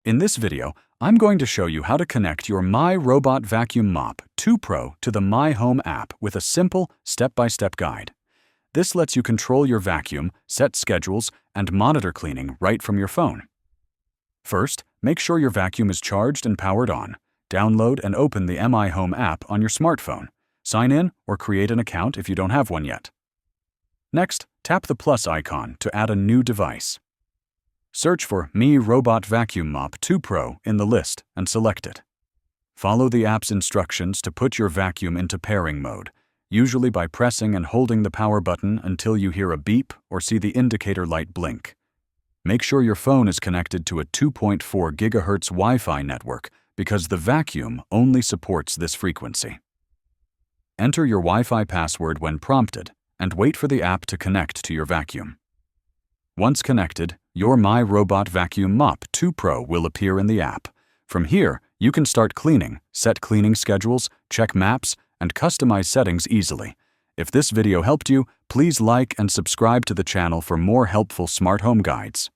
In this video, I'm going to show you how to connect your My Robot Vacuum Mop 2 Pro to the My Home app with a simple, step-by-step guide. This lets you control your vacuum, set schedules, and monitor cleaning right from your phone. First, make sure your vacuum is charged and powered on. Download and open the My Home app on your smartphone. Sign in or create an account if you don't have one yet. Next, tap the plus icon to add a new device. Search for My Robot Vacuum Mop 2 Pro in the list and select it. Follow the app's instructions to put your vacuum into pairing mode, usually by pressing and holding the power button until you hear a beep or see the indicator light blink. Make sure your phone is connected to a 2.4 GHz Wi-Fi network because the vacuum only supports this frequency. Enter your Wi-Fi password when prompted and wait for the app to connect to your vacuum. Once connected, your My Robot Vacuum Mop 2 Pro will appear in the app. From here, you can start cleaning, set cleaning schedules, check maps, and customize settings easily. If this video helped you, please like and subscribe to the channel for more helpful smart home guides.